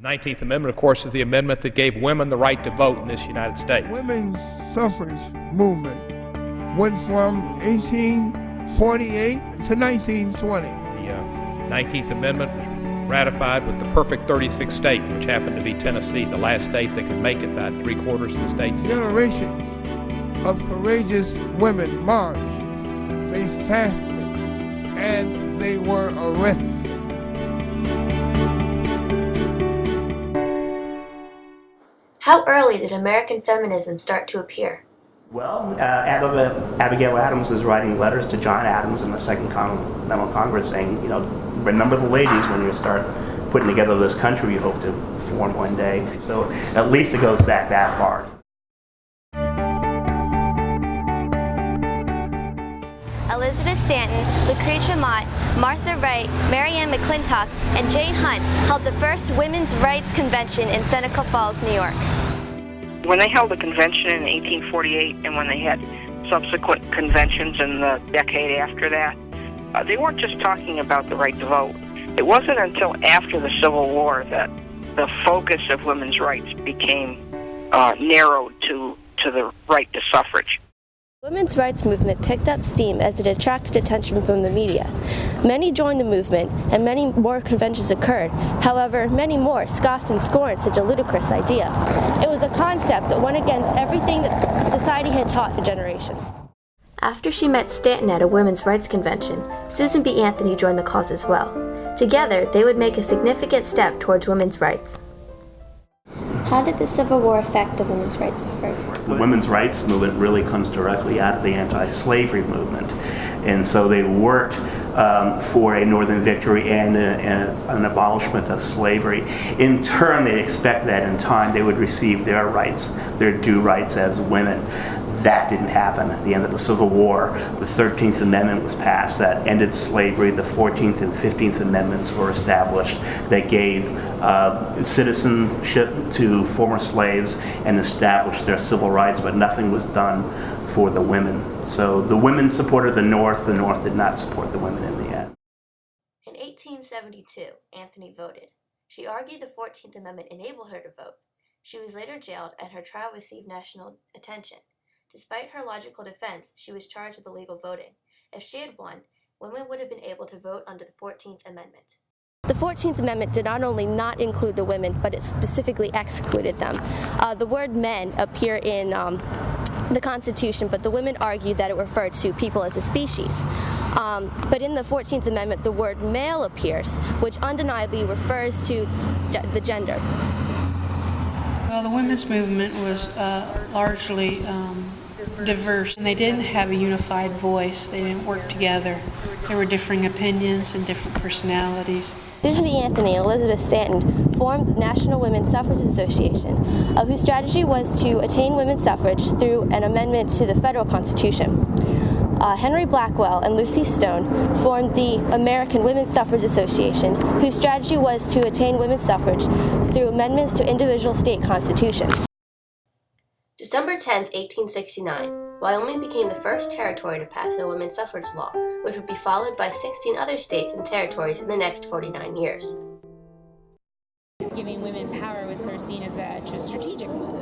The 19th Amendment, of course, is the amendment that gave women the right to vote in this United States. Women's suffrage movement went from 1848 to 1920. The 19th Amendment was ratified with the perfect 36th state, which happened to be Tennessee, the last state that could make it. About 3/4 of the states. Generations of courageous women marched, they fasted, and they were arrested. How early did American feminism start to appear? Well, Abigail Adams is writing letters to John Adams in the Second Continental Congress saying, remember the ladies when you start putting together this country you hope to form one day. So at least it goes back that far. Elizabeth Stanton, Lucretia Mott, Martha Wright, Marianne McClintock, and Jane Hunt held the first Women's Rights Convention in Seneca Falls, New York. When they held a convention in 1848 and when they had subsequent conventions in the decade after that, they weren't just talking about the right to vote. It wasn't until after the Civil War that the focus of women's rights became narrowed to the right to suffrage. The women's rights movement picked up steam as it attracted attention from the media. Many joined the movement, and many more conventions occurred. However, many more scoffed and scorned such a ludicrous idea. It was a concept that went against everything that society had taught for generations. After she met Stanton at a women's rights convention, Susan B. Anthony joined the cause as well. Together, they would make a significant step towards women's rights. How did the Civil War affect the women's rights effort? The women's rights movement really comes directly out of the anti-slavery movement. And so they worked for a Northern victory and an abolishment of slavery. In turn, they expect that in time they would receive their rights, their due rights as women. That didn't happen. At the end of the Civil War, the 13th Amendment was passed that ended slavery. The 14th and 15th Amendments were established that gave citizenship to former slaves and established their civil rights, but nothing was done for the women. So the women supported the North did not support the women in the end. In 1872, Anthony voted. She argued the 14th Amendment enabled her to vote. She was later jailed and her trial received national attention. Despite her logical defense, she was charged with illegal voting. If she had won, women would have been able to vote under the 14th Amendment. The 14th Amendment did not only not include the women, but it specifically excluded them. The word men appear in the Constitution, but the women argued that it referred to people as a species. But in the 14th Amendment, the word male appears, which undeniably refers to the gender. Well, the women's movement was largely diverse, and they didn't have a unified voice. They didn't work together. There were differing opinions and different personalities. Susan B. Anthony and Elizabeth Stanton formed the National Women's Suffrage Association, whose strategy was to attain women's suffrage through an amendment to the federal Constitution. Henry Blackwell and Lucy Stone formed the American Women's Suffrage Association, whose strategy was to attain women's suffrage through amendments to individual state constitutions. December 10, 1869, Wyoming became the first territory to pass a women's suffrage law, which would be followed by 16 other states and territories in the next 49 years. Giving women power was sort of seen as a strategic move,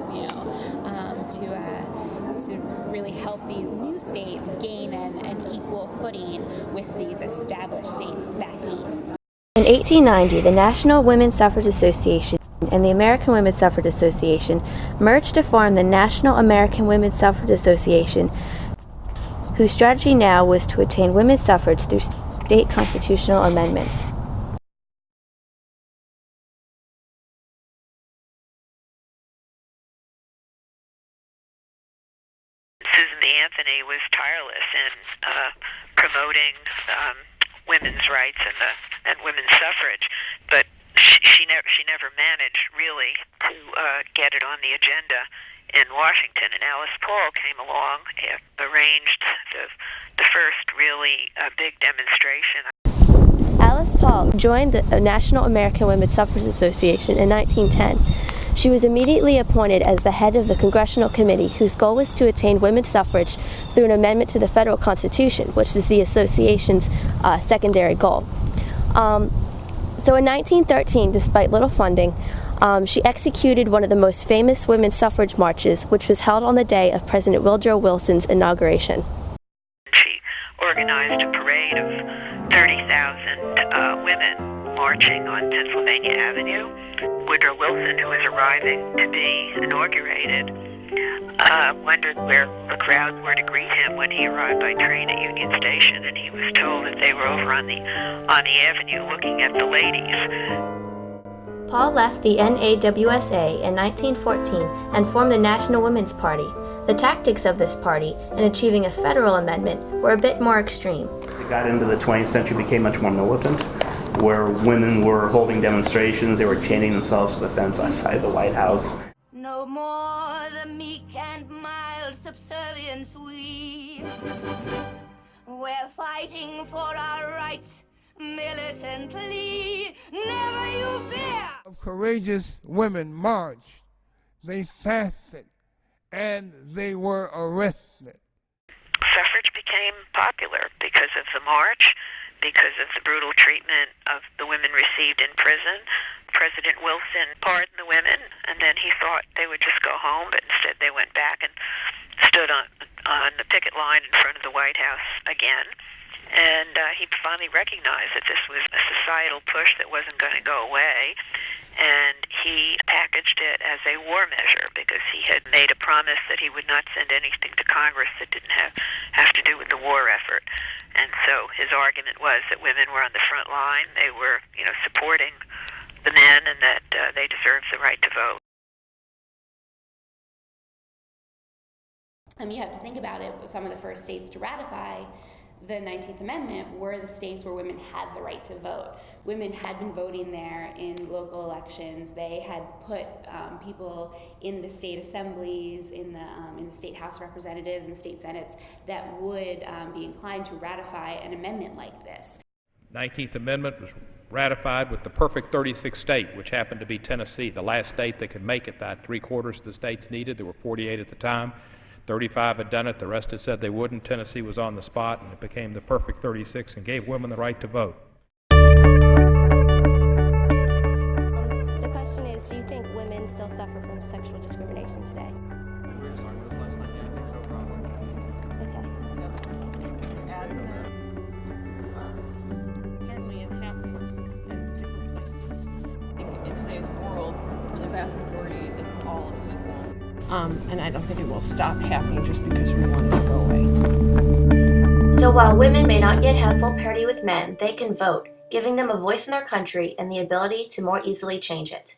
to really help these new states gain an equal footing with these established states back east. In 1890, the National Women's Suffrage Association and the American Women's Suffrage Association merged to form the National American Women's Suffrage Association, whose strategy now was to attain women's suffrage through state constitutional amendments. Susan B. Anthony was tireless in promoting women's rights and women's suffrage, but she never managed really to get it on the agenda in Washington. And Alice Paul came along and arranged the first really big demonstration. Alice Paul joined the National American Women's Suffrage Association in 1910. She was immediately appointed as the head of the Congressional Committee, whose goal was to attain women's suffrage through an amendment to the federal Constitution, which was the association's secondary goal. So in 1913, despite little funding, She executed one of the most famous women's suffrage marches, which was held on the day of President Woodrow Wilson's inauguration. She organized a parade of 30,000 women marching on Pennsylvania Avenue. Woodrow Wilson, who was arriving to be inaugurated, wondered where the crowds were to greet him when he arrived by train at Union Station, and he was told that they were over on the avenue looking at the ladies. Paul left the NAWSA in 1914 and formed the National Women's Party. The tactics of this party in achieving a federal amendment were a bit more extreme. As it got into the 20th century, it became much more militant, where women were holding demonstrations, they were chaining themselves to the fence outside the White House. No more the meek and mild subservience we. We're fighting for our rights militantly. Never you fear. Courageous women marched, they fasted, and they were arrested. Suffrage became popular because of the march, because of the brutal treatment of the women received in prison. President Wilson pardoned the women, and then he thought they would just go home, but instead they went back and stood on the picket line in front of the White House again. And he finally recognized that this was a societal push that wasn't going to go away, and he packaged it as a war measure because he had made a promise that he would not send anything to Congress that didn't have to do with the war effort. And so his argument was that women were on the front line, they were, supporting the men, and that they deserved the right to vote. You have to think about it, some of the first states to ratify the 19th Amendment were the states where women had the right to vote. Women had been voting there in local elections. They had put people in the state assemblies, in the state House of Representatives, and the state Senates that would be inclined to ratify an amendment like this. 19th Amendment was ratified with the perfect 36th state, which happened to be Tennessee, the last state that could make it. That 3/4 of the states needed. There were 48 at the time. 35 had done it, the rest had said they wouldn't. Tennessee was on the spot, and it became the perfect 36 and gave women the right to vote. The question is, do you think women still suffer from sexual discrimination today? We were talking about this last night. Yeah, I think so, probably. Okay. Certainly it happens in different places. I think in today's world, for the vast majority, it's all equal. And I don't think it will stop happening just because we want it to go away. So while women may not yet have full parity with men, they can vote, giving them a voice in their country and the ability to more easily change it.